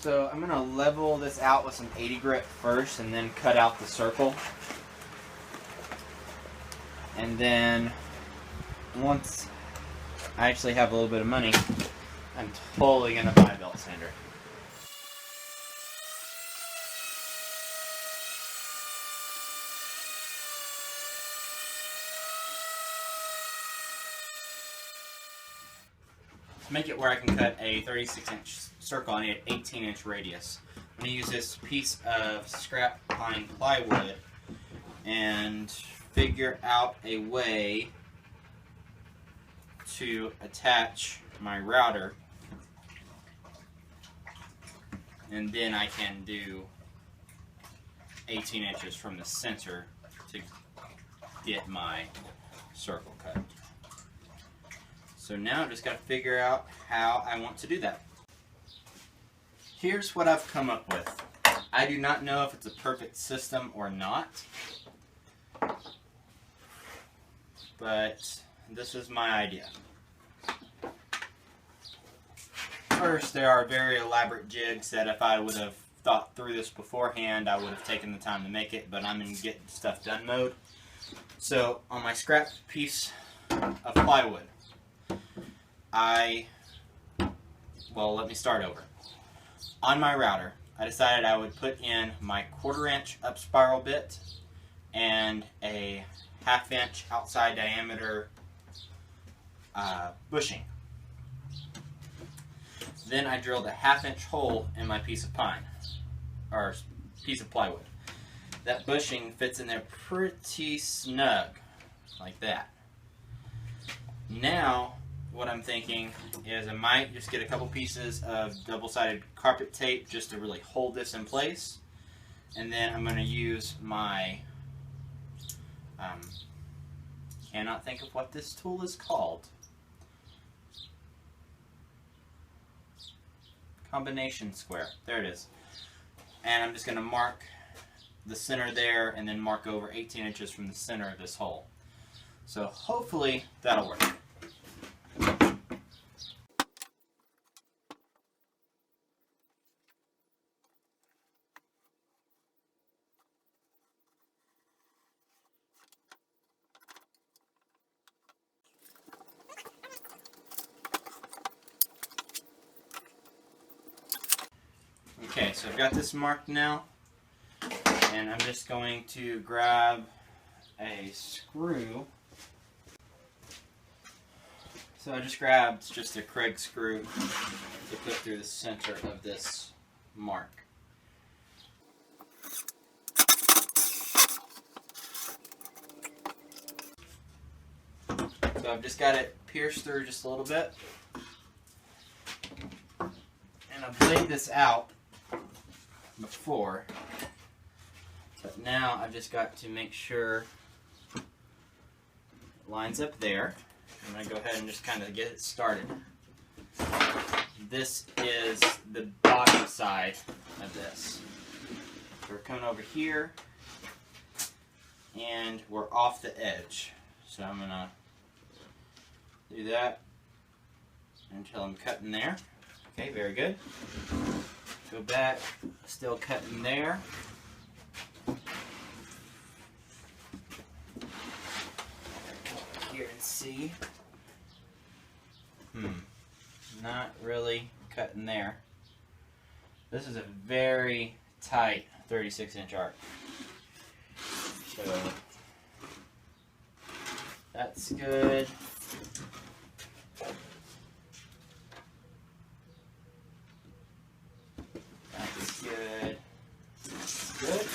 So I'm going to level this out with some 80 grit first and then cut out the circle. And then once I actually have a little bit of money, I'm totally going to buy a belt sander. To make it where I can cut a 36-inch circle, I need an 18-inch radius. I'm going to use this piece of scrap pine plywood and figure out a way to attach my router, and then I can do 18 inches from the center to get my circle cut. So now I've just got to figure out how I want to do that. Here's what I've come up with. I do not know if it's a perfect system or not, but this is my idea. First, there are very elaborate jigs that if I would have thought through this beforehand, I would have taken the time to make it, but I'm in get stuff done mode. So on my scrap piece of plywood, let me start over. On my router, I decided I would put in my 1/4 inch up spiral bit and a 1/2 inch outside diameter bushing. Then I drilled a 1/2 inch hole in my piece of pine, or piece of plywood. That bushing fits in there pretty snug, like that. Now, what I'm thinking is I might just get a couple pieces of double-sided carpet tape just to really hold this in place. And then I'm going to use my, cannot think of what this tool is called. Combination square. There it is. And I'm just going to mark the center there and then mark over 18 inches from the center of this hole. So hopefully that'll work. Okay, so I've got this marked now, and I'm just going to grab a screw. So I just grabbed just a Craig screw to put through the center of this mark. So I've just got it pierced through just a little bit, and I've laid this out before, but now I've just got to make sure it lines up there. I'm going to go ahead and just kind of get it started. This is the bottom side of this. So we're coming over here and we're off the edge. So I'm going to do that until I'm cutting there. Okay, very good. Go back, still cutting there. Here and see. Not really cutting there. This is a very tight 36-inch arc. So that's good. That's good. That's good.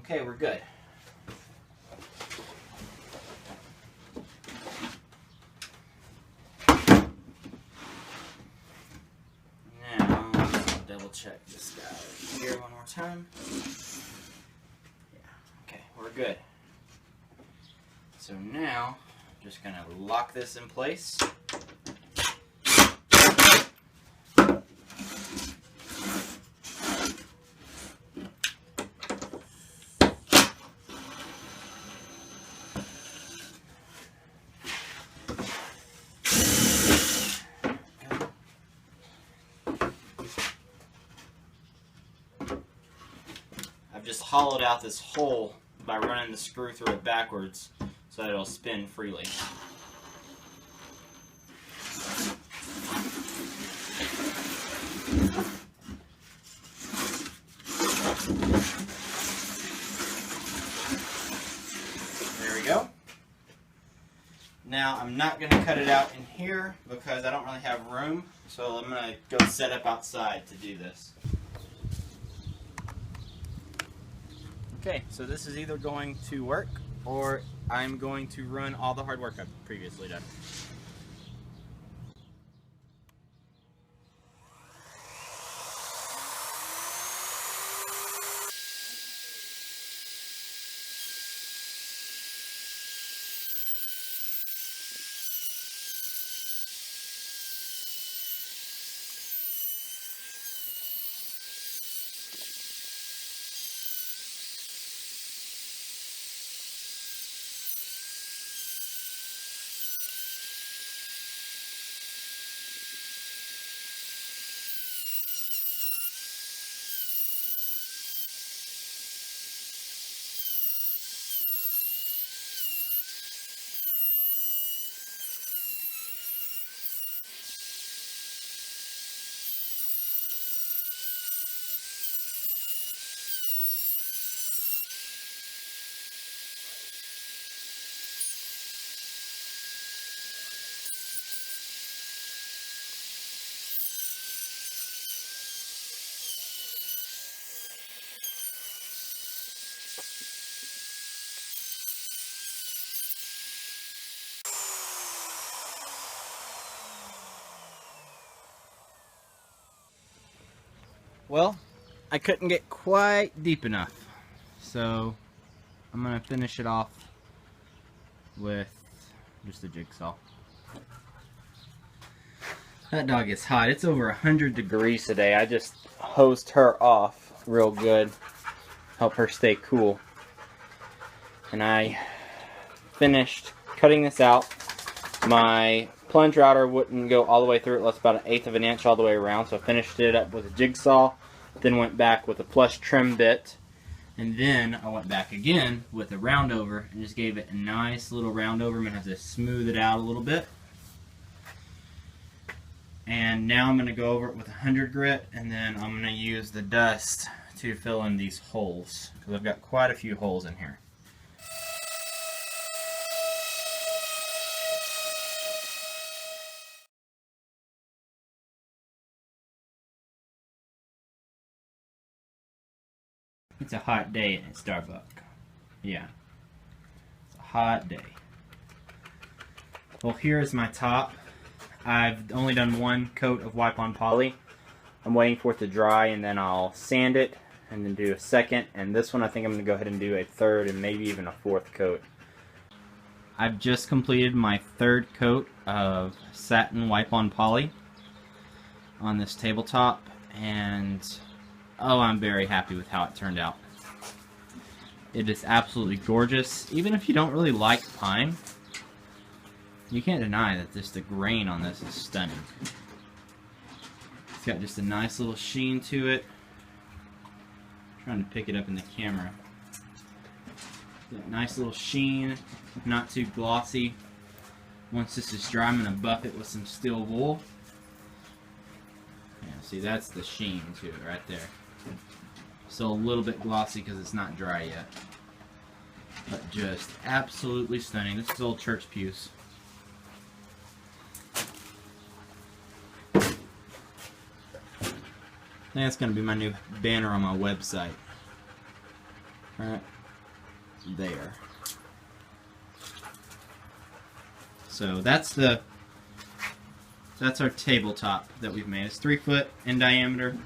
Okay, we're good. Now, let's double check this guy here one more time. Yeah, okay, we're good. So now, I'm just going to lock this in place. just hollowed out this hole by running the screw through it backwards so that it'll spin freely. There we go. Now I'm not going to cut it out in here because I don't really have room, so I'm going to go set up outside to do this. Okay, so this is either going to work or I'm going to run all the hard work I've previously done. Well, I couldn't get quite deep enough, so I'm going to finish it off with just a jigsaw. That dog is hot. It's over 100 degrees today. I just hosed her off real good, help her stay cool. And I finished cutting this out. My plunge router wouldn't go all the way through it, less about 1/8 of an inch all the way around, so I finished it up with a jigsaw, then went back with a plush trim bit, and then I went back again with a round over and just gave it a nice little round over. I'm going to have to smooth it out a little bit. And now I'm going to go over it with 100 grit, and then I'm going to use the dust to fill in these holes, because I've got quite a few holes in here. It's a hot day in Starbucks. Yeah. It's a hot day. Well, here's my top. I've only done one coat of wipe-on poly. I'm waiting for it to dry, and then I'll sand it and then do a second. And this one I think I'm going to go ahead and do a third and maybe even a fourth coat. I've just completed my third coat of satin wipe-on poly on this tabletop, and oh, I'm very happy with how it turned out. It is absolutely gorgeous. Even if you don't really like pine, you can't deny that just the grain on this is stunning. It's got just a nice little sheen to it. I'm trying to pick it up in the camera. Got a nice little sheen, not too glossy. Once this is dry, I'm going to buff it with some steel wool. Yeah, see, that's the sheen to it right there. Still a little bit glossy because it's not dry yet. But just absolutely stunning. This is old church pews. I think that's going to be my new banner on my website. Right there. So that's our tabletop that we've made. It's 3 foot in diameter.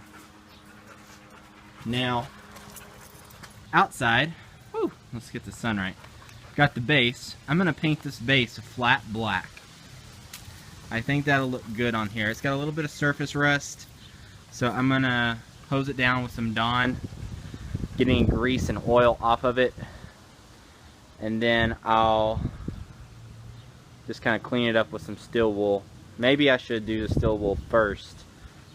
Now, outside, whew, let's get the sun right. Got the base. I'm going to paint this base a flat black. I think that'll look good on here. It's got a little bit of surface rust, so I'm going to hose it down with some Dawn, getting grease and oil off of it, and then I'll just kind of clean it up with some steel wool. Maybe I should do the steel wool first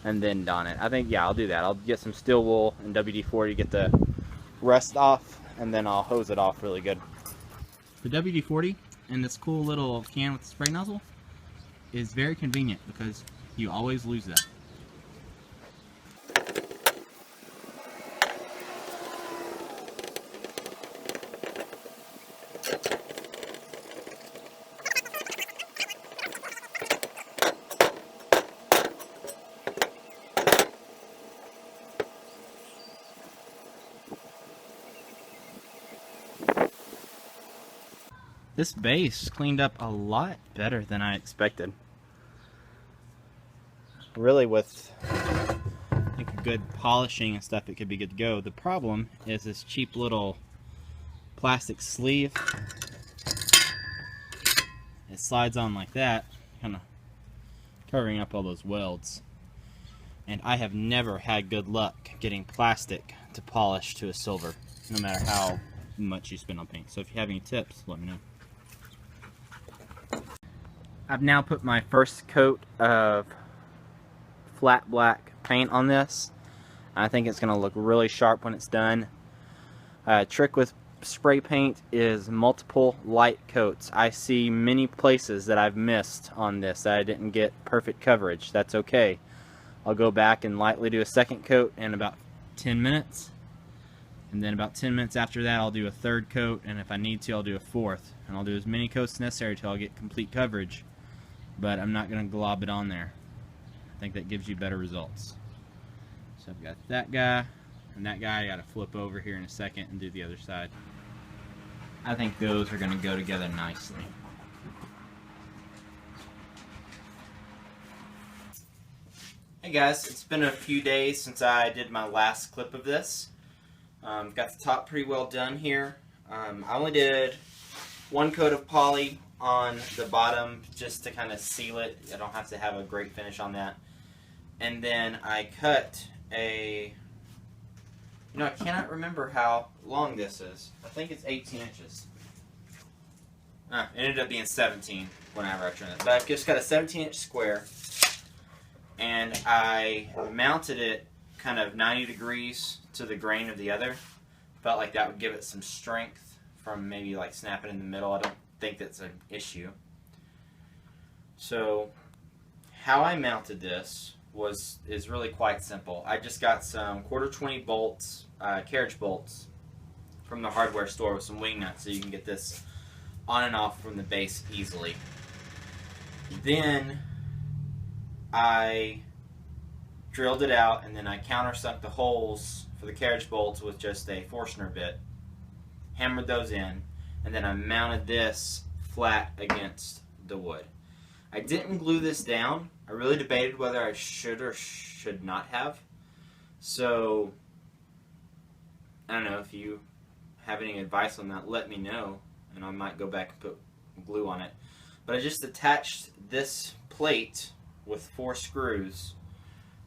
and then Dawn it. I think, yeah, I'll do that. I'll get some steel wool and WD-40 to get the rust off, and then I'll hose it off really good. The WD-40 and this cool little can with the spray nozzle is very convenient because you always lose that. This base cleaned up a lot better than I expected. Really, with like a good polishing and stuff, it could be good to go. The problem is this cheap little plastic sleeve. It slides on like that, kind of covering up all those welds. And I have never had good luck getting plastic to polish to a silver, no matter how much you spend on paint. So if you have any tips, let me know. I've now put my first coat of flat black paint on this. I think it's going to look really sharp when it's done. Trick with spray paint is multiple light coats. I see many places that I've missed on this that I didn't get perfect coverage. That's okay. I'll go back and lightly do a second coat in about 10 minutes. And then about 10 minutes after that, I'll do a third coat, and if I need to, I'll do a fourth. And I'll do as many coats as necessary until I get complete coverage. But I'm not going to glob it on there. I think that gives you better results. So I've got that guy, and that guy I got to flip over here in a second and do the other side. I think those are going to go together nicely. Hey guys, it's been a few days since I did my last clip of this. Got the top pretty well done here. I only did one coat of poly on the bottom just to kind of seal it. I don't have to have a great finish on that. And then I cut a, I cannot remember how long this is. I think it's 18 inches. It ended up being 17 whenever I trimmed it. But I've just got a 17-inch square, and I mounted it kind of 90 degrees to the grain of the other. Felt like that would give it some strength from maybe like snapping in the middle. I don't think that's an issue. So how I mounted this is really quite simple. I just got some 1/4-20 bolts, carriage bolts from the hardware store with some wing nuts, so you can get this on and off from the base easily. Then I drilled it out, and then I countersunk the holes for the carriage bolts with just a Forstner bit, hammered those in, and then I mounted this flat against the wood. I didn't glue this down. I really debated whether I should or should not have. So I don't know, if you have any advice on that, let me know, and I might go back and put glue on it. But I just attached this plate with 4 screws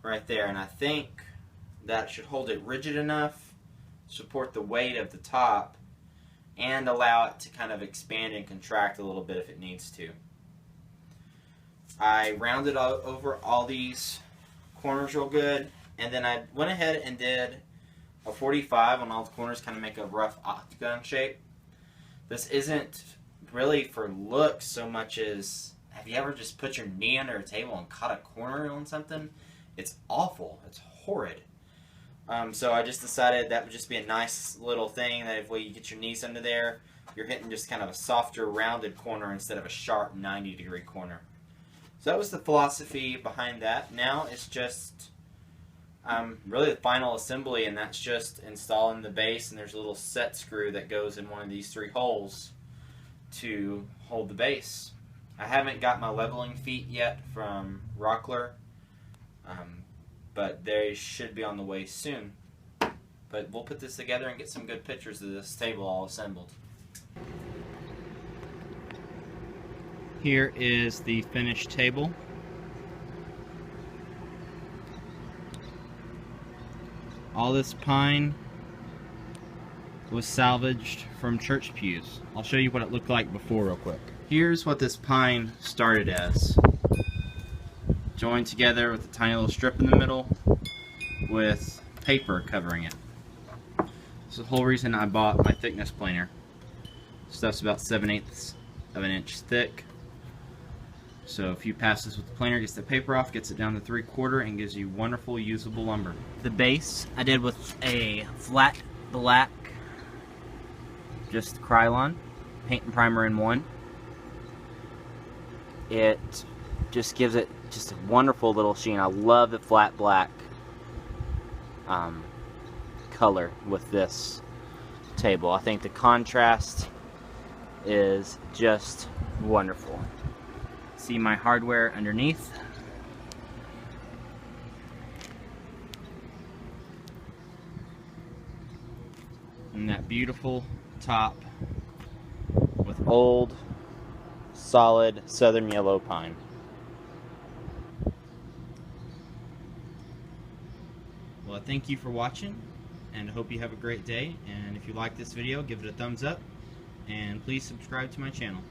right there, and I think that should hold it rigid enough, support the weight of the top, and allow it to kind of expand and contract a little bit if it needs to. I rounded over all these corners real good, and then I went ahead and did a 45 on all the corners, kind of make a rough octagon shape. This isn't really for looks so much as, have you ever just put your knee under a table and caught a corner on something? It's awful. It's horrid. So I just decided that would just be a nice little thing, that if you get your knees under there, you're hitting just kind of a softer rounded corner instead of a sharp 90-degree corner. So that was the philosophy behind that. Now it's just really the final assembly, and that's just installing the base, and there's a little set screw that goes in one of these 3 holes to hold the base. I haven't got my leveling feet yet from Rockler, but they should be on the way soon. But we'll put this together and get some good pictures of this table all assembled. Here is the finished table. All this pine was salvaged from church pews. I'll show you what it looked like before real quick. Here's what this pine started as. Joined together with a tiny little strip in the middle with paper covering it. This the whole reason I bought my thickness planer. Stuff's about 7/8 of an inch thick. So if you pass this with the planer, gets the paper off, gets it down to 3/4, and gives you wonderful usable lumber. The base I did with a flat black, just Krylon, paint and primer in one. It just gives it just a wonderful little sheen. I love the flat black color with this table. I think the contrast is just wonderful. See my hardware underneath. And that beautiful top with old, solid southern yellow pine. Well, I thank you for watching, and I hope you have a great day. And if you like this video, give it a thumbs up, and please subscribe to my channel.